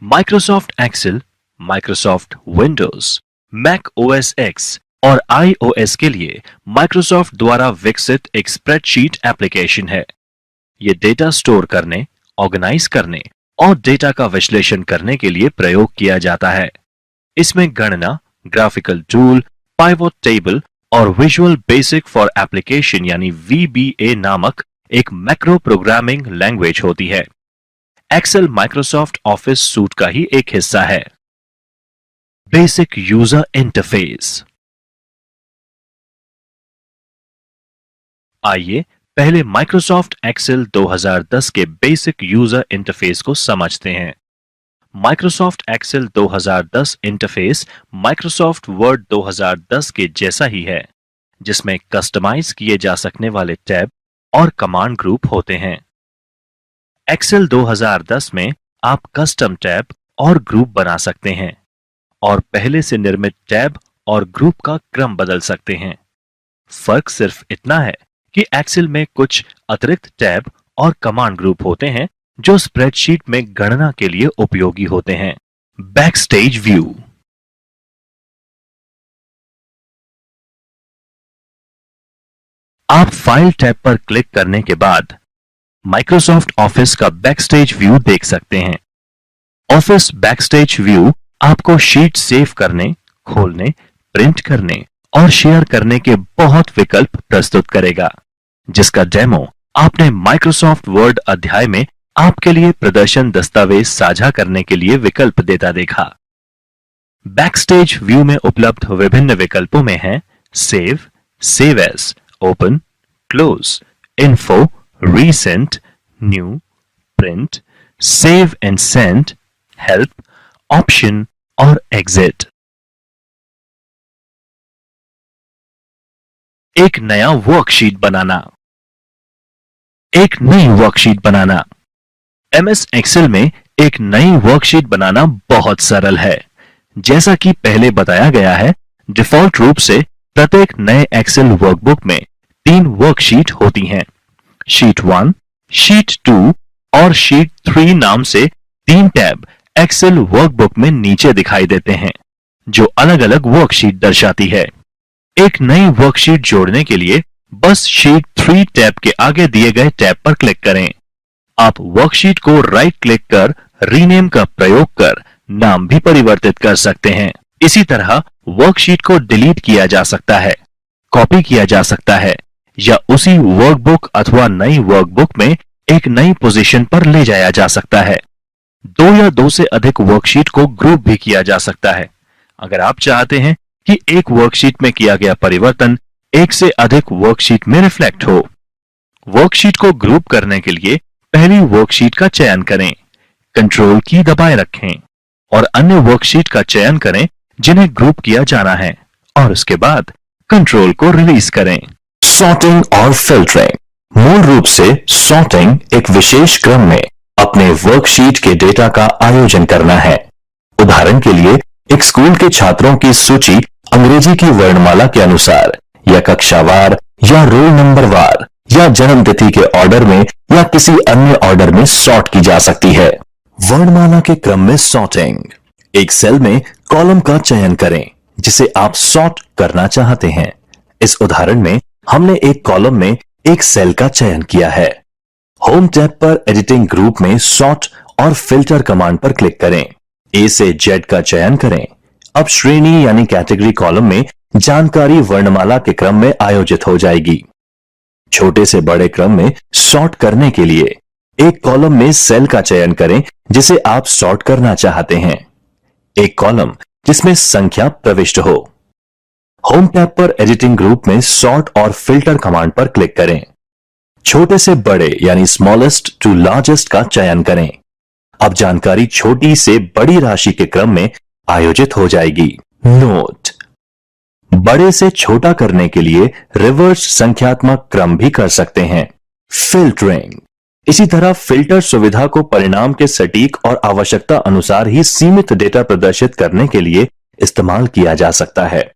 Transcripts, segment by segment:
Microsoft Excel, Microsoft Windows, Mac OS X और iOS के लिए माइक्रोसॉफ्ट द्वारा विकसित एक स्प्रेडशीट एप्लीकेशन है। ये डेटा स्टोर करने, ऑर्गेनाइज करने और डेटा का विश्लेषण करने के लिए प्रयोग किया जाता है। इसमें गणना, ग्राफिकल टूल, पाइवोट टेबल और विजुअल बेसिक फॉर एप्लीकेशन यानी VBA नामक एक मैक्रो प्रोग्रामिंग लैंग्वेज होती है। एक्सेल माइक्रोसॉफ्ट ऑफिस सूट का ही एक हिस्सा है। Basic user interface. आइए पहले माइक्रोसॉफ्ट एक्सेल 2010 के बेसिक यूजर इंटरफेस को समझते हैं। Microsoft Excel 2010 interface Microsoft Word 2010 के जैसा ही है, जिसमें कस्टमाइज किए जा सकने वाले टैब और कमांड ग्रुप होते हैं। एक्सेल 2010 में आप कस्टम टैब और ग्रुप बना सकते हैं और पहले से निर्मित टैब और ग्रुप का क्रम बदल सकते हैं। फर्क सिर्फ इतना है कि एक्सेल में कुछ अतिरिक्त टैब और कमांड ग्रुप होते हैं जो स्प्रेडशीट में गणना के लिए उपयोगी होते हैं। Backstage view. आप फाइल टैब पर क्लिक करने के बाद माइक्रोसॉफ्ट ऑफिस का बैकस्टेज व्यू देख सकते हैं। ऑफिस बैकस्टेज व्यू आपको शीट सेव करने, खोलने, प्रिंट करने और शेयर करने के बहुत विकल्प प्रस्तुत करेगा, जिसका डेमो आपने माइक्रोसॉफ्ट वर्ड अध्याय में आपके लिए प्रदर्शन दस्तावेज साझा करने के लिए विकल्प देता देखा। बैकस्टेज व्यू में उपलब्ध विभिन्न विकल्पों में हैं save, save as, open, close, info, recent, new, print, save and send, help, option और एग्जिट। एक नया वर्कशीट बनाना। एक नई वर्कशीट बनाना। MS एक्सेल में एक नई वर्कशीट बनाना बहुत सरल है। जैसा कि पहले बताया गया है, डिफॉल्ट रूप से प्रत्येक नए एक्सेल वर्कबुक में 3 वर्कशीट होती हैं। शीट 1, शीट 2 और शीट 3 नाम से 3 टैब एक्सेल वर्कबुक में नीचे दिखाई देते हैं, जो अलग अलग वर्कशीट दर्शाती है। एक नई वर्कशीट जोड़ने के लिए बस शीट 3 टैब के आगे दिए गए टैब पर क्लिक करें। आप वर्कशीट को राइट क्लिक कर रीनेम का प्रयोग कर नाम भी परिवर्तित कर सकते हैं। इसी तरह वर्कशीट को डिलीट किया जा सकता है, कॉपी किया जा सकता है या उसी वर्कबुक अथवा नई वर्कबुक में एक नई पोजीशन पर ले जाया जा सकता है। 2 या 2 से अधिक वर्कशीट को ग्रुप भी किया जा सकता है। अगर आप चाहते हैं कि एक वर्कशीट में किया गया परिवर्तन एक से अधिक वर्कशीट में रिफ्लेक्ट हो। वर्कशीट को ग्रुप करने के लिए पहली वर्कशीट का चयन करें, कंट्रोल की दबाए रखें और अन्य वर्कशीट का चयन करें जिन्हें ग्रुप किया जाना है और उसके बाद कंट्रोल को रिलीज करें। सॉर्टिंग और फिल्टरिंग। मूल रूप से सॉर्टिंग एक विशेष क्रम में अपने वर्कशीट के डेटा का आयोजन करना है। उदाहरण के लिए एक स्कूल के छात्रों की सूची अंग्रेजी की वर्णमाला के अनुसार या कक्षावार या रोल नंबर वार या जन्म तिथि के ऑर्डर में या किसी अन्य ऑर्डर में सॉर्ट की जा सकती है। वर्णमाला के क्रम में सॉर्टिंग। एक सेल में कॉलम का चयन करें जिसे आप सॉर्ट करना चाहते हैं। इस उदाहरण में हमने एक कॉलम में एक सेल का चयन किया है। होम टैब पर एडिटिंग ग्रुप में सॉर्ट और फिल्टर कमांड पर क्लिक करें। A से Z का चयन करें। अब श्रेणी यानी कैटेगरी कॉलम में जानकारी वर्णमाला के क्रम में आयोजित हो जाएगी। छोटे से बड़े क्रम में सॉर्ट करने के लिए एक कॉलम में सेल का चयन करें जिसे आप सॉर्ट करना चाहते हैं। एक कॉलम जिसमें संख्या प्रविष्ट हो। होम टैब पर एडिटिंग ग्रुप में सॉर्ट और फिल्टर कमांड पर क्लिक करें। छोटे से बड़े यानी स्मॉलेस्ट टू लार्जेस्ट का चयन करें। अब जानकारी छोटी से बड़ी राशि के क्रम में आयोजित हो जाएगी। नोट: बड़े से छोटा करने के लिए रिवर्स संख्यात्मक क्रम भी कर सकते हैं। फिल्टरिंग। इसी तरह फिल्टर सुविधा को परिणाम के सटीक और आवश्यकता अनुसार ही सीमित डेटा प्रदर्शित करने के लिए इस्तेमाल किया जा सकता है।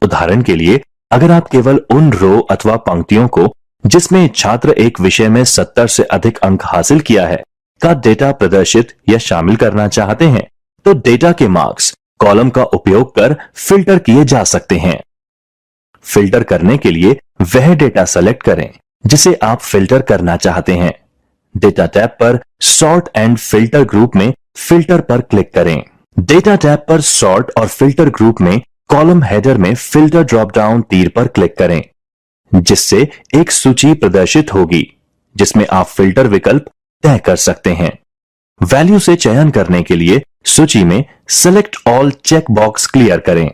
उदाहरण के लिए, अगर आप केवल उन रो अथवा पंक्तियों को जिसमें छात्र एक विषय में 70 से अधिक अंक हासिल किया है का डेटा प्रदर्शित या शामिल करना चाहते हैं तो डेटा के मार्क्स कॉलम का उपयोग कर फिल्टर किए जा सकते हैं। फिल्टर करने के लिए वह डेटा सेलेक्ट करें जिसे आप फिल्टर करना चाहते हैं। डेटा टैब पर सॉर्ट एंड फिल्टर ग्रुप में फिल्टर पर क्लिक करें। डेटा टैब पर सॉर्ट और फिल्टर ग्रुप में कॉलम हेडर में फिल्टर ड्रॉप डाउन तीर पर क्लिक करें, जिससे एक सूची प्रदर्शित होगी जिसमें आप फिल्टर विकल्प तय कर सकते हैं। वैल्यू से चयन करने के लिए सूची में select all check box clear करें।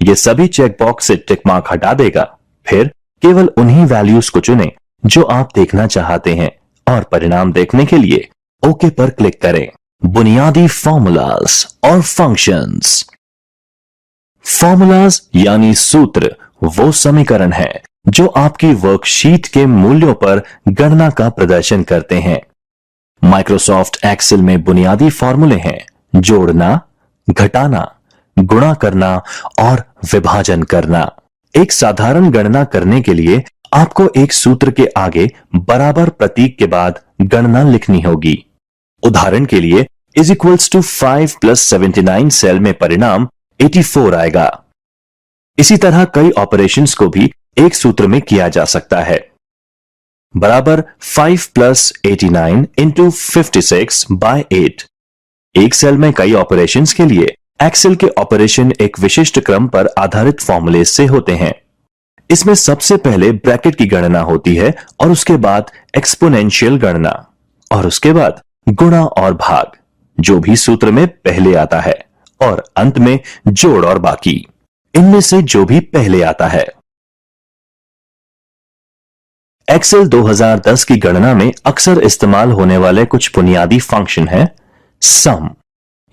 यह सभी चेक बॉक्स से टिक मार्क हटा देगा। फिर केवल उन्हीं वैल्यूज को चुनें जो आप देखना चाहते हैं और परिणाम देखने के लिए ओके पर क्लिक करें। बुनियादी फॉर्मूलाज और फंक्शंस। फॉर्मूलाज यानी सूत्र वो समीकरण है जो आपकी वर्कशीट के मूल्यों पर गणना का प्रदर्शन करते हैं। माइक्रोसॉफ्ट एक्सेल में बुनियादी फॉर्मूले हैं जोड़ना, घटाना, गुणा करना और विभाजन करना। एक साधारण गणना करने के लिए आपको एक सूत्र के आगे बराबर प्रतीक के बाद गणना लिखनी होगी। उदाहरण के लिए इज इक्वल्स टू 5 + 79 सेल में परिणाम 84 आएगा। इसी तरह कई ऑपरेशंस को भी एक सूत्र में किया जा सकता है। बराबर 5 + 89 × 56/8। एक सेल में कई ऑपरेशंस के लिए एक्सेल के ऑपरेशन एक विशिष्ट क्रम पर आधारित फॉर्मूले से होते हैं। इसमें सबसे पहले ब्रैकेट की गणना होती है और उसके बाद एक्सपोनेंशियल गणना और उसके बाद गुणा और भाग, जो भी सूत्र में पहले आता है, और अंत में जोड़ और बाकी, इनमें से जो भी पहले आता है। एक्सेल 2010 की गणना में अक्सर इस्तेमाल होने वाले कुछ बुनियादी फंक्शन है। सम,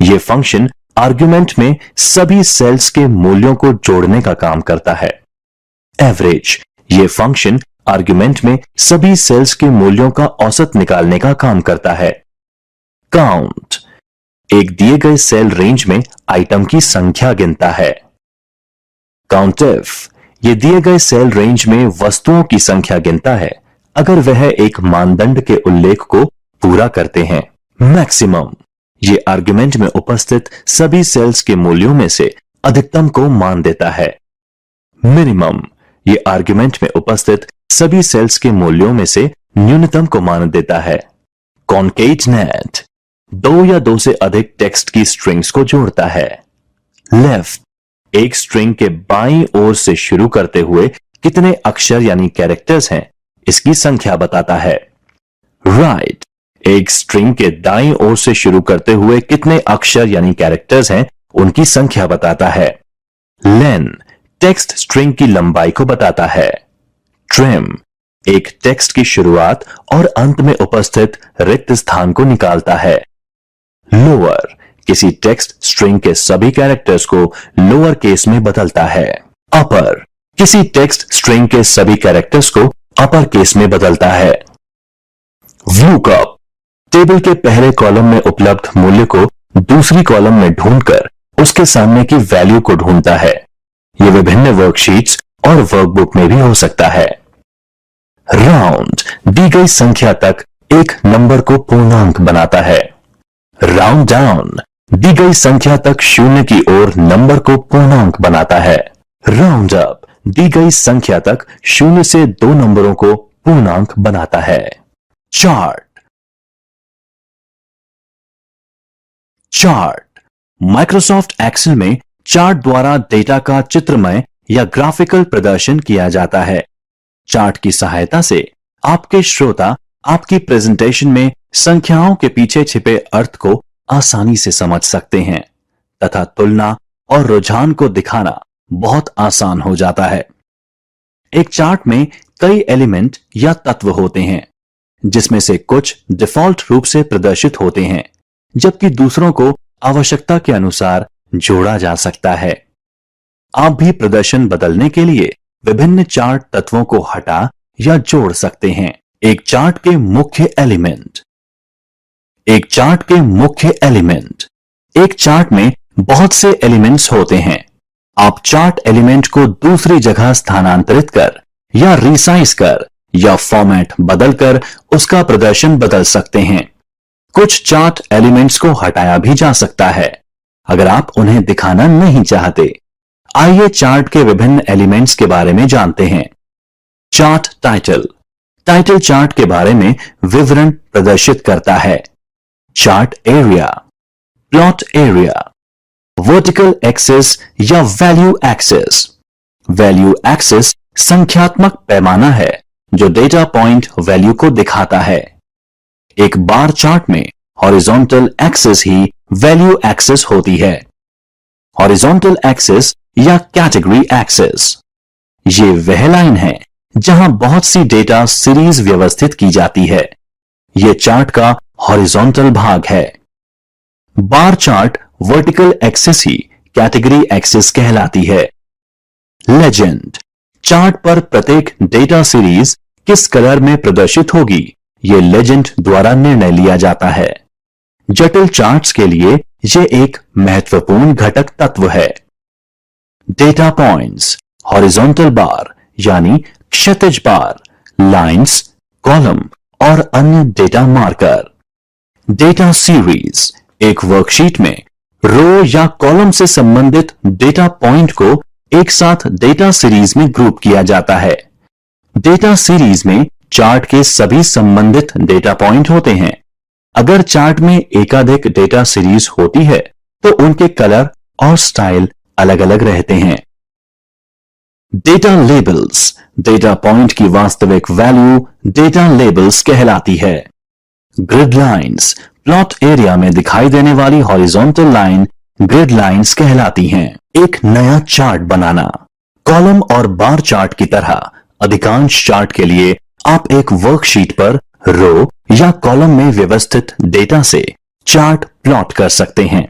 यह फंक्शन आर्गुमेंट में सभी सेल्स के मूल्यों को जोड़ने का काम करता है। एवरेज, यह फंक्शन आर्गुमेंट में सभी सेल्स के मूल्यों का औसत निकालने का काम करता है। काउंट, एक दिए गए सेल रेंज में आइटम की संख्या गिनता है। काउंटिफ, यह दिए गए सेल रेंज में वस्तुओं की संख्या गिनता है अगर वह एक मानदंड के उल्लेख को पूरा करते हैं। मैक्सिमम, ये आर्गुमेंट में उपस्थित सभी सेल्स के मूल्यों में से अधिकतम को मान देता है। मिनिमम, ये आर्गुमेंट में उपस्थित सभी सेल्स के मूल्यों में से न्यूनतम को मान देता है। कॉन्केटनेट, 2 या 2 से अधिक टेक्स्ट की स्ट्रिंग्स को जोड़ता है। लेफ्ट, एक स्ट्रिंग के बाईं ओर से शुरू करते हुए कितने अक्षर यानी कैरेक्टर्स हैं इसकी संख्या बताता है। राइट, एक स्ट्रिंग के दाईं ओर से शुरू करते हुए कितने अक्षर यानी कैरेक्टर्स हैं उनकी संख्या बताता है। लेन, टेक्स्ट स्ट्रिंग की लंबाई को बताता है। ट्रिम, एक टेक्स्ट की शुरुआत और अंत में उपस्थित रिक्त स्थान को निकालता है। लोअर, किसी टेक्स्ट स्ट्रिंग के सभी कैरेक्टर्स को लोअर केस में बदलता है। अपर, किसी टेक्स्ट स्ट्रिंग के सभी कैरेक्टर्स को अपर केस में बदलता है। व्यूकअप, टेबल के पहले कॉलम में उपलब्ध मूल्य को दूसरी कॉलम में ढूंढकर उसके सामने की वैल्यू को ढूंढता है। यह विभिन्न वर्कशीट्स और वर्कबुक में भी हो सकता है। राउंड, दी गई संख्या तक एक नंबर को पूर्णांक बनाता है। राउंड डाउन, दी गई संख्या तक शून्य की ओर नंबर को पूर्णांक बनाता है। राउंड अप, दी गई संख्या तक शून्य से 2 नंबरों को पूर्णांक बनाता है। चार्ट, चार्ट, माइक्रोसॉफ्ट एक्सेल में चार्ट द्वारा डेटा का चित्रमय या ग्राफिकल प्रदर्शन किया जाता है। चार्ट की सहायता से आपके श्रोता आपकी प्रेजेंटेशन में संख्याओं के पीछे छिपे अर्थ को आसानी से समझ सकते हैं तथा तुलना और रुझान को दिखाना बहुत आसान हो जाता है। एक चार्ट में कई एलिमेंट या तत्व होते हैं जिसमें से कुछ डिफॉल्ट रूप से प्रदर्शित होते हैं जबकि दूसरों को आवश्यकता के अनुसार जोड़ा जा सकता है। आप भी प्रदर्शन बदलने के लिए विभिन्न चार्ट तत्वों को हटा या जोड़ सकते हैं। एक चार्ट के मुख्य एलिमेंट, एक चार्ट के मुख्य एलिमेंट, एक चार्ट में बहुत से एलिमेंट्स होते हैं। आप चार्ट एलिमेंट को दूसरी जगह स्थानांतरित कर या रिसाइज कर या फॉर्मेट बदलकर उसका प्रदर्शन बदल सकते हैं। कुछ चार्ट एलिमेंट्स को हटाया भी जा सकता है अगर आप उन्हें दिखाना नहीं चाहते। आइए चार्ट के विभिन्न एलिमेंट्स के बारे में जानते हैं। Chart title. टाइटल चार्ट के बारे में विवरण प्रदर्शित करता है। Chart area, plot area, vertical axis या वैल्यू एक्सिस। वैल्यू एक्सिस संख्यात्मक पैमाना है जो डेटा पॉइंट वैल्यू को दिखाता है। एक बार चार्ट में हॉरिजॉन्टल एक्सिस ही वैल्यू एक्सिस होती है। हॉरिजॉन्टल एक्सिस या कैटेगरी एक्सिस, ये वह लाइन है जहां बहुत सी डेटा सीरीज व्यवस्थित की जाती है। यह चार्ट का हॉरिजॉन्टल भाग है। बार चार्ट वर्टिकल एक्सिस ही कैटेगरी एक्सिस कहलाती है। लेजेंड, चार्ट पर प्रत्येक डेटा सीरीज किस कलर में प्रदर्शित होगी, यह लेजेंड द्वारा निर्णय लिया जाता है। जटिल चार्ट्स के लिए यह एक महत्वपूर्ण घटक तत्व है। डेटा पॉइंट्स, हॉरिजॉन्टल बार यानी क्षैतिज बार, लाइंस, कॉलम और अन्य डेटा मार्कर। डेटा सीरीज, एक वर्कशीट में रो या कॉलम से संबंधित डेटा पॉइंट को एक साथ डेटा सीरीज में ग्रुप किया जाता है। डेटा सीरीज में चार्ट के सभी संबंधित डेटा पॉइंट होते हैं। अगर चार्ट में एकाधिक डेटा सीरीज होती है तो उनके कलर और स्टाइल अलग अलग रहते हैं। डेटा लेबल्स, डेटा पॉइंट की वास्तविक वैल्यू डेटा लेबल्स कहलाती है। ग्रिड लाइंस, प्लॉट एरिया में दिखाई देने वाली हॉरिजॉन्टल लाइन ग्रिड लाइंस कहलाती हैं। एक नया चार्ट बनाना। कॉलम और बार चार्ट की तरह अधिकांश चार्ट के लिए आप एक वर्कशीट पर रो या कॉलम में व्यवस्थित डेटा से चार्ट प्लॉट कर सकते हैं।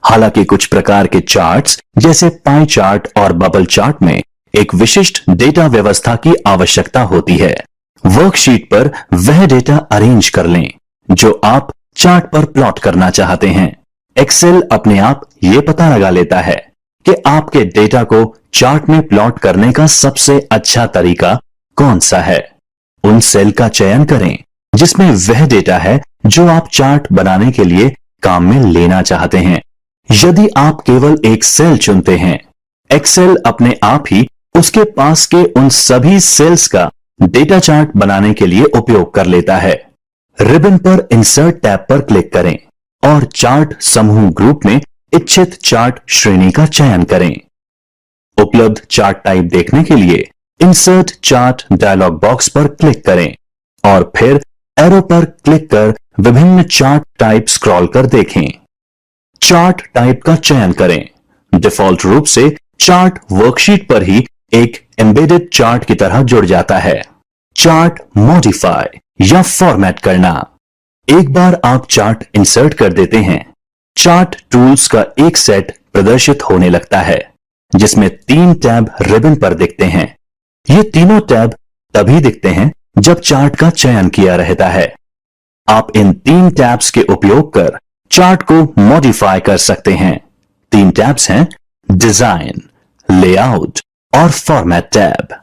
हालांकि कुछ प्रकार के चार्ट्स जैसे पाई चार्ट और बबल चार्ट में एक विशिष्ट डेटा व्यवस्था की आवश्यकता होती है। वर्कशीट पर वह डेटा अरेंज कर लें जो आप चार्ट पर प्लॉट करना चाहते हैं। एक्सेल अपने आप यह पता लगा लेता है कि आपके डेटा को चार्ट में प्लॉट करने का सबसे अच्छा तरीका कौन सा है। उन सेल का चयन करें जिसमें वह डेटा है जो आप चार्ट बनाने के लिए काम में लेना चाहते हैं। यदि आप केवल एक सेल चुनते हैं, एक्सेल अपने आप ही उसके पास के उन सभी सेल्स का डेटा चार्ट बनाने के लिए उपयोग कर लेता है। रिबन पर इंसर्ट टैब पर क्लिक करें और चार्ट समूह ग्रुप में इच्छित चार्ट श्रेणी का चयन करें। उपलब्ध चार्ट टाइप देखने के लिए इंसर्ट चार्ट डायलॉग बॉक्स पर क्लिक करें और फिर एरो पर क्लिक कर विभिन्न चार्ट टाइप स्क्रॉल कर देखें। चार्ट टाइप का चयन करें। डिफॉल्ट रूप से चार्ट वर्कशीट पर ही एक एम्बेडेड चार्ट की तरह जुड़ जाता है। चार्ट मॉडिफाई या फॉर्मेट करना। एक बार आप चार्ट इंसर्ट कर देते हैं, चार्ट टूल्स का एक सेट प्रदर्शित होने लगता है जिसमें 3 टैब रिबन पर दिखते हैं। ये तीनों टैब तभी दिखते हैं जब चार्ट का चयन किया रहता है। आप इन 3 टैब्स के उपयोग कर चार्ट को मॉडिफाई कर सकते हैं। 3 टैब्स हैं डिजाइन, लेआउट और फॉर्मेट टैब।